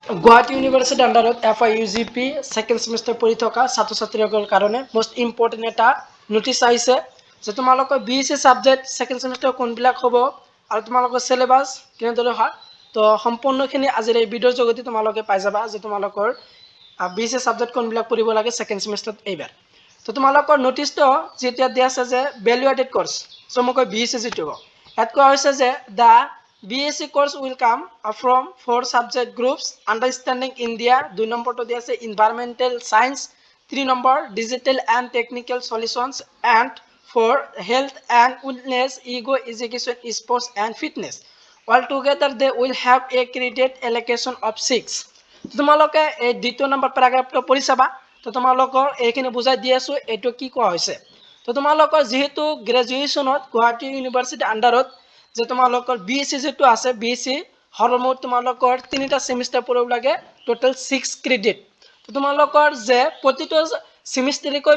গুৱাহাটী ইউনিভাৰ্চিটিৰ আণ্ডাৰত FIUGP second semester পঢ়ি থকা ছাত্ৰ ছাত্ৰীসকলৰ কাৰণে মোষ্ট ইম্পৰ্টেণ্ট এটা নোটিছ আহিছে যে তোমালোকৰ BSc ছাবজেক্ট ছেকেণ্ড ছেমিষ্টাৰ কোনবিলাক হ'ব আৰু তোমালোকৰ চিলেবাছ কেনেদৰে হয় তো সম্পূৰ্ণখিনি আজিৰ এই ভিডিঅ'ৰ যোগেদি তোমালোকে পাই যাবা যে তোমালোকৰ BSc ছাবজেক্ট কোনবিলাক পঢ়িব লাগে ছেকেণ্ড ছেমিষ্টাৰত এইবাৰ তো তোমালোকৰ নোটিছটো যেতিয়া দিয়া আছে যে ভেলু এডেড কোৰ্চ চমুকৈ BSc যিটো ইয়াত কোৱা হৈছে যে the BSc course will come from 4 subject groups: understanding India, 2 number to the environmental science, 3 number digital and technical solutions, and 4 health and wellness, ego education, sports and fitness. Altogether they will have a credit allocation of 6. তোমালোকে এই দ্বিতীয় number প্যাৰাগ্ৰাফটো পঢ়ি চাবা তো তোমালোকৰ এইখিনি বুজাই দি আছো এটো কি কোৱা হৈছে তো তোমালোকৰ যেহেতু গ্ৰেজুৱেচনত গুৱাহাটী ইউনিভাৰ্চিটিৰ আণ্ডাৰত যে তোমালোকৰ BSc যেটো আছে BSc হৰমুঠ তোমালোকৰ 3টা সেমিস্টাৰ পঢ়িব লাগে টোটাল 6 ক্ৰেডিট তো তোমালোকৰ যে প্ৰতিটো সেমিস্টাৰকৈ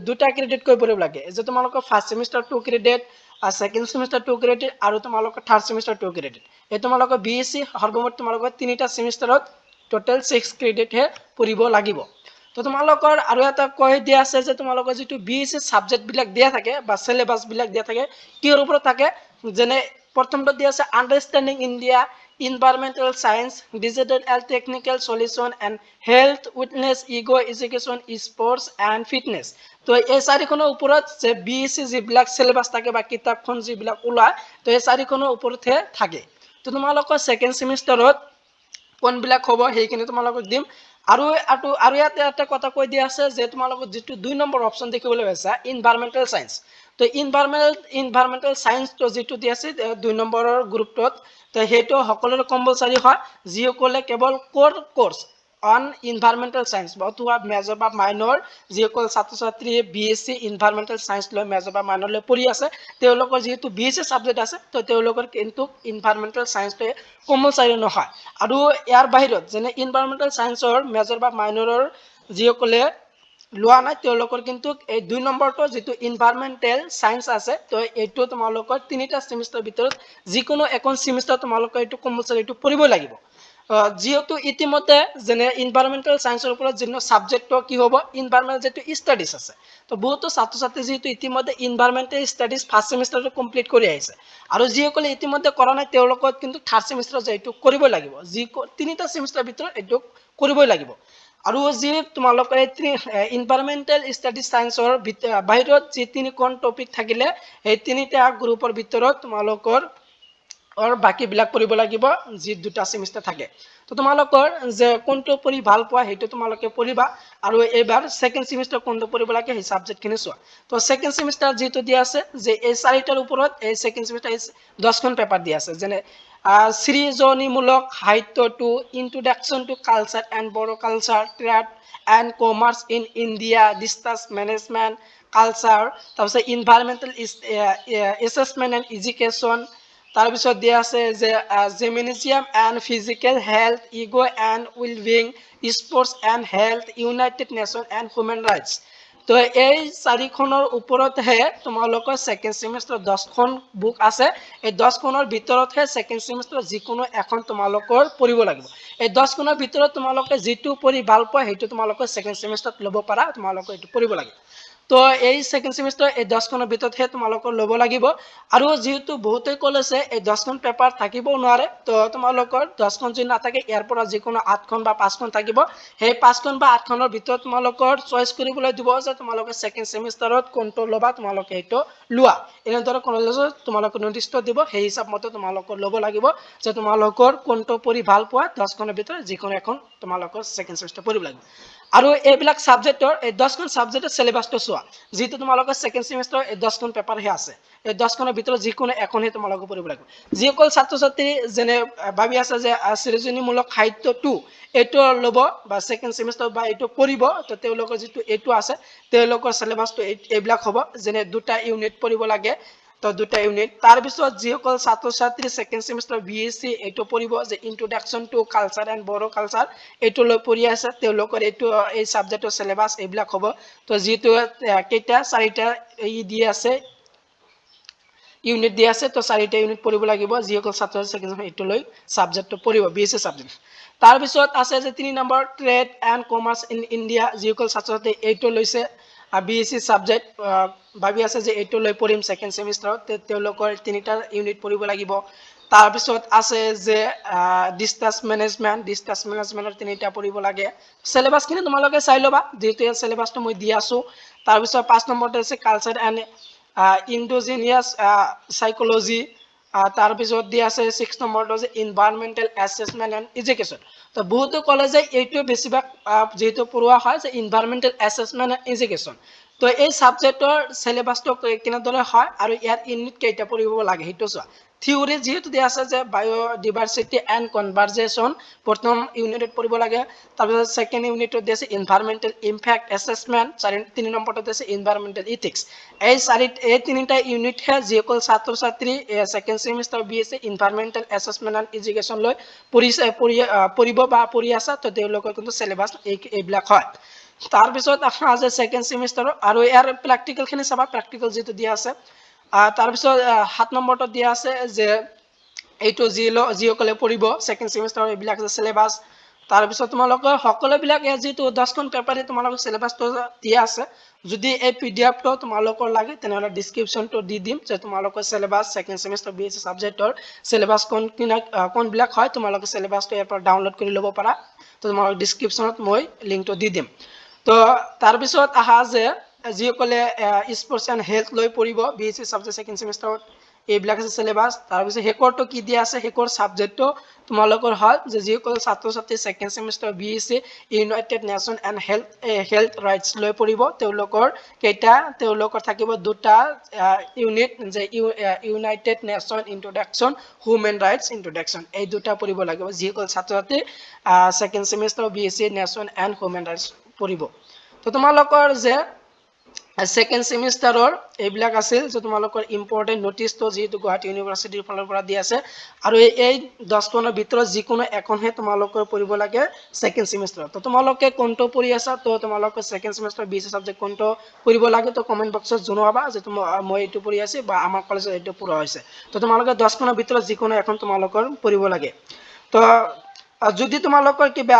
2টা ক্ৰেডিট কৈ পঢ়িব লাগে যে তোমালোকৰ ফাৰ্স্ট সেমিস্টাৰ 2 ক্ৰেডিট আৰু সেকেন্ড সেমিস্টাৰ 2 ক্ৰেডিট আৰু তোমালোকৰ থাৰ্ড সেমিস্টাৰ 2 ক্ৰেডিট এই তোমালোকৰ BSc হৰমুঠ তোমালোকৰ 3টা সেমিস্টাৰত টোটাল 6 ক্ৰেডিট হে পঢ়িব লাগিব তো তোমালোকৰ আৰু এটা কৈ দিয়া আছে যে তোমালোকৰ যেটো BSc সাবজেক্ট বিলাক দিয়া থাকে বা সিলেবাস বিলাক দিয়া থাকে কিৰ ওপৰত থাকে যেনে প্ৰথমটো দিয়া আছে আন্ডাৰষ্টেণ্ডিং India environmental science digital and technical solution and health wellness ego education sports and fitness তো এই চাৰিখনৰ ওপৰত যে BSc যিবিলাক সিলেবাস থাকে বা কিতাপখন যিবিলাক ওলাই তো এই চাৰিখনৰ ওপৰতহে থাকে তো তোমালোকৰ সেকেন্ড সেমিষ্টাৰত কোনবিলাক হ'ব সেইখিনি তোমালোকক দিম আৰু ইয়াতে এটা কথা কৈ দিয়া আছে যে তোমালোকৰ যেটো 2 নম্বৰ অপচন দেখিবলৈ পাইছা এনভায়ৰনমেন্টাল সায়েন্স তো এনভায়ৰনমেন্টাল সায়েন্স তো যেটো দি আছে 2 নম্বৰৰ গ্ৰুপটোত তো হেটো সকলোৰে কম্পালসৰি হয় যিসকলে কেৱল কোৰ কোৰ্স অন এনভায়ৰনমেন্টাল সায়েন্স অথবা মেজৰ বা মাইনৰ যিসকল ছাত্ৰ ছাত্ৰী BSc এনভায়ৰনমেন্টাল সায়েন্স লৈ মেজৰ বা মাইনৰ লৈ পঢ়ি আছে তেওঁলোকৰ যেহেতু BSc সাবজেক্ট আছে তো তেওঁলোকৰ কিন্তু এনভায়ৰনমেন্টাল সায়েন্সটো কম্পালসৰি নহয় আৰু ইয়াৰ বাহিৰত যেনে এনভায়ৰনমেন্টাল সায়েন্সৰ মেজৰ বা মাইনৰৰ যিসকলে লোৱা নাই তেওঁলোকৰ কিন্তু এই 2 নম্বৰটো যেটো এনভায়ৰনমেন্টাল সায়েন্স আছে তো এইটো তোমালোকৰ 3টা সেমিষ্টাৰ ভিতৰত যিকোনো এখন সেমিষ্টাৰ তোমালোকৰ এইটো কম্পালসৰি এইটো পঢ়িব লাগিব যেহেতু ইতিমধ্যে যেনে এনভায়ৰনমেন্টাল সায়েন্সৰ ওপৰত যেনো সাবজেক্টটো কি হ'ব এনভায়ৰনমেন্টাল যেটো ষ্টাডিজ আছে তো বহুত ছাত্ৰ ছাত্ৰী যেটো ইতিমধ্যে এনভায়ৰনমেন্টাল ষ্টাডিজ ফাৰ্স্ট সেমিষ্টাৰটো কমপ্লিট কৰি আহিছে আৰু যিসকলে ইতিমধ্যে কৰা নাই তেওঁলোকৰ কিন্তু থাৰ্ড সেমিষ্টাৰ যেটো কৰিব লাগিব যি 3টা সেমিষ্টাৰ ভিতৰত এইটো কৰিবই লাগিব আৰু যি তোমালোকৰ এনভায়ৰনমেন্টাল ষ্টাডিজ সায়েন্সৰ বাহিৰত যি তিনিখন টপিক থাকিলে এই তিনিটা গ্ৰুপৰ ভিতৰত তোমালোকৰ বাকি বিলাক পঢ়িব লাগিব যি দুটা সেমিষ্টাৰ থাকে তো তোমালোকৰ যে কোনটো পঢ়ি ভাল পোৱা হেতু তোমালোকে পঢ়িবা আৰু এবাৰ সেকেন্ড সেমিষ্টাৰ কোনটো পঢ়িব লাগে সেই সাবজেক্ট খিনি চোৱা তো সেকেন্ড সেমিষ্টাৰ যেটো দিয়া আছে যে এই চাৰিটাৰ ওপৰত এই সেকেন্ড সেমিষ্টাৰ 10খন পেপাৰ দিয়া আছে যেনে সৃজনীমূলক সাহিত্য to introduction to culture and Bodo culture trade and commerce in India distance management culture তাৰপিছত এনভায়ৰনমেন্টাল এসেসমেন্ট এন্ড এডুকেশন তাৰপিছত দিয়া আছে যে gymnasium and physical health ego and wellbeing sports and health United Nation and human rights তো এই চাৰিখনৰ ওপৰতহে তোমালোকৰ second semester 10খন book আছে এই 10খনৰ ভিতৰতহে সেকেন্ড সেমিষ্টাৰ যিকোনো এখন তোমালোকৰ পঢ়িব লাগিব এই 10খনৰ ভিতৰত তোমালোকে যেটো পঢ়ি ভাল পোৱা হেতু তোমালোকৰ সেকেন্ড সেমিষ্টাৰত ল'ব পাৰা তোমালোকে এটো পঢ়িব লাগে তো এই সেকেন্ড সেমিষ্টাৰ এই 10খনৰ ভিতৰতহে তোমালোকৰ ল'ব লাগিব আৰু যেহেতু বহুতে কলেছে এই 10খন পেপাৰ থাকিবও নোৱাৰে তো তোমালোকৰ 10খন যদি নাথাকে ইয়াৰ পৰা যিকোনো 8খন বা 5খন থাকিব সেই 5খন বা 8খনৰ ভিতৰত তোমালোকৰ চয়েস কৰিবলৈ দিব যে তোমালোকে সেকেন্ড সেমিষ্টাৰত কোনটো ল'বা তোমালোকে এটো লোৱা এনেদৰে কলেজত তোমালোকে নোটিছটো দিব সেই হিচাপ মতে তোমালোকৰ ল'ব লাগিব যে তোমালোকৰ কোনটো পঢ়ি ভাল পোৱা 10খনৰ ভিতৰত যিকোনো এখন তোমালোকৰ সেকেন্ড সেমিষ্টাৰ পঢ়িব লাগিব আৰু এইবিলাক সাবজেক্টৰ এই 10খন সাবজেক্টৰ সিলেবাসটো চোৱা যেটো তোমালোকৰ সেকেন্ড সেমিষ্টাৰ এই 10খন পেপাৰ হে আছে এই 10খনৰ ভিতৰত যিকোনো এখনহে তোমালোকে পঢ়িব লাগিব যিসকল ছাত্ৰ ছাত্ৰী যেনে ভাবি আছে যে সৃজনীমূলক সাহিত্য 2 এটো ল'ব বা সেকেন্ড সেমিষ্টাৰ বা এটো পঢ়িব তো তেওঁলোকৰ যেটো এটো আছে তেওঁলোকৰ সিলেবাসটো এইবিলাক হ'ব যেনে দুটা ইউনিট পঢ়িব লাগে তো দুটা ইউনিট তাৰ পিছত যিসকল ছাত্ৰ ছাত্ৰী সেকেন্ড সেমিষ্টাৰ BSc এটো পঢ়িব যে introduction to culture and Bodo culture এটো লৈ পঢ়ি আছে তেওঁলোকৰ এটো এই সাবজেক্টৰ সিলেবাস এইবিলাক হ'ব তো যেটো কেইটা চাৰিটা দি আছে ইউনিট দিয়া আছে তো 4টা ইউনিট পঢ়িব লাগিব যিসকল ছাত্ৰ সেকেন্ড এটো লৈ সাবজেক্টটো পঢ়িব BSc সাবজেক্ট তাৰ পিছত আছে যে 3 number trade and commerce in India যিসকল ছাত্ৰ ছাত্ৰী এইটো লৈছে BSc সাবজেক্ট ভাবি আছে যে এইটো লৈ পঢ়িম সেকেন্ড সেমিষ্টাৰত তেওঁলোকৰ তিনিটা ইউনিট পঢ়িব লাগিব তাৰ পিছত আছে যে ডিসটেন্স মেনেজমেন্টৰ তিনিটা পঢ়িব লাগে সিলেবাস খিনি তোমালোকে চাই লবা যেটো সিলেবাসটো মই দি আছো তাৰ পিছত 5 নম্বৰতে আছে কালচাৰ এণ্ড ইন্ডোজিনিয়াস সাইকোলজি তাৰ পিছত দি আছে 6 নম্বৰটো আছে এনভায়ৰনমেন্টাল অ্যাসেসমেন্ট এণ্ড এডুকেশন তো বহুতো কলেজে এইটো বেছিভাগ যেটো পঢ়োৱা হয় যে এনভায়ৰনমেন্টাল অ্যাসেসমেন্ট এণ্ড এডুকেশন তো এই সাবজেক্টৰ সিলেবাসটো কেনেদৰে হয় আৰু ইয়াৰ ইউনিট কেইটা পঢ়িব লাগে হেতু চোৱা থিওৰি যেহেতু দিয়া আছে যে বায়োডিভাৰ্সিটি এণ্ড কনভাৰজেশন প্ৰথম ইউনিটত পঢ়িব লাগে তাৰপিছত সেকেন্ড ইউনিটত দিয়া আছে এনভায়ৰনমেন্টাল ইমফেক্ট অ্যাসেসমেন্ট 3 নম্বৰতে আছে এনভায়ৰনমেন্টাল ইথিক্স এই তিনিটা ইউনিট হে যিসকল ছাত্ৰ ছাত্ৰী second semester BSc environmental assessment and education লৈ পঢ়িব বা পঢ়ি আছে তো তেওঁলোকৰ কিন্তু সিলেবাস এইবিলাক হয় তাৰ পিছত আছে সেকেন্ড সেমিষ্টাৰৰ আৰু ইয়াৰ প্ৰ্যাকটিক্যাল খিনি চাবা প্ৰ্যাকটিক্যাল যেটো দিয়া আছে তাৰ পিছত 7 নম্বৰটো দিয়া আছে যে এইটো যিসকলে পঢ়িব সেকেন্ড সেমিষ্টাৰৰ এইবিলাক আছে সিলেবাস তাৰ পিছত তোমালোকৰ সকলোবিলাক যেটো 10খন পেপাৰে তোমালোকৰ সিলেবাসটো দিয়া আছে যদি এই পিডিএফটো তোমালোকৰ লাগে তেনেহলে ডেসক্ৰিপশনটো দি দিম যে তোমালোকৰ সিলেবাস সেকেন্ড সেমিষ্টাৰ BSc সাবজেক্টৰ সিলেবাস কোনবিলাক হয় তোমালোকৰ সিলেবাসটো ইয়াৰ পৰা ডাউনলোড কৰি ল'ব পাৰা তো তোমালোকৰ ডেসক্ৰিপশনত মই লিংকটো দি দিম তো তাৰ পিছত আহা যে যিসকলে স্পোৰ্টস এণ্ড হেলথ লৈ পঢ়িব BSc সাবজেক্ট সেকেন্ড সেমিষ্টাৰত এইবিলাক আছে সিলেবাস তাৰ পিছত হেকৰটো কি দিয়া আছে হেকৰ সাবজেক্টটো তোমালোকৰ হয় যে যিসকল ছাত্ৰ ছাত্ৰী second semester BSc United Nation and health rights লৈ পঢ়িব তেওঁলোকৰ থাকিব দুটা ইউনিট যে United Nation introduction human rights introduction এই দুটা পঢ়িব লাগিব যিসকল ছাত্ৰ ছাত্ৰী second semester BSc nation and human rights পঢ়িব তো তোমালোকৰ যে সেকেন্ড সেমিষ্টাৰৰ এইবিলাক আছিল যে তোমালোকৰ ইম্পৰ্টেন্ট নোটিছটো যেটো গুৱাহাটী ইউনিভাৰ্সিটিৰ ফালৰ পৰা দি আছে আৰু এই 10খনৰ ভিতৰত যিকোনো এখনহে তোমালোকৰ পঢ়িব লাগে সেকেন্ড সেমিষ্টাৰত তো তোমালোকে কোনটো পঢ়ি আছা তো তোমালোকে সেকেন্ড সেমিষ্টাৰ BSc সাবজেক্ট কোনটো পঢ়িব লাগে তো কমেন্ট বক্সত জনাবা যে মই এইটো পঢ়ি আছি বা আমাৰ কলেজত এইটো পঢ়া হৈছে তো তোমালোকে 10খনৰ ভিতৰত যিকোনো এখন তোমালোকৰ পঢ়িব লাগে তো যদি তোমালোকৰ কিবা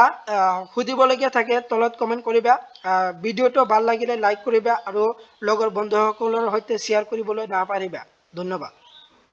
খুদিবলগীয়া থাকে তলত কমেন্ট কৰিবা ভিডিওটো ভাল লাগিলে লাইক কৰিবা আৰু লগৰ বন্ধুসকলৰ সৈতে শেয়াৰ কৰিবলৈ নাপাহৰিবা ধন্যবাদ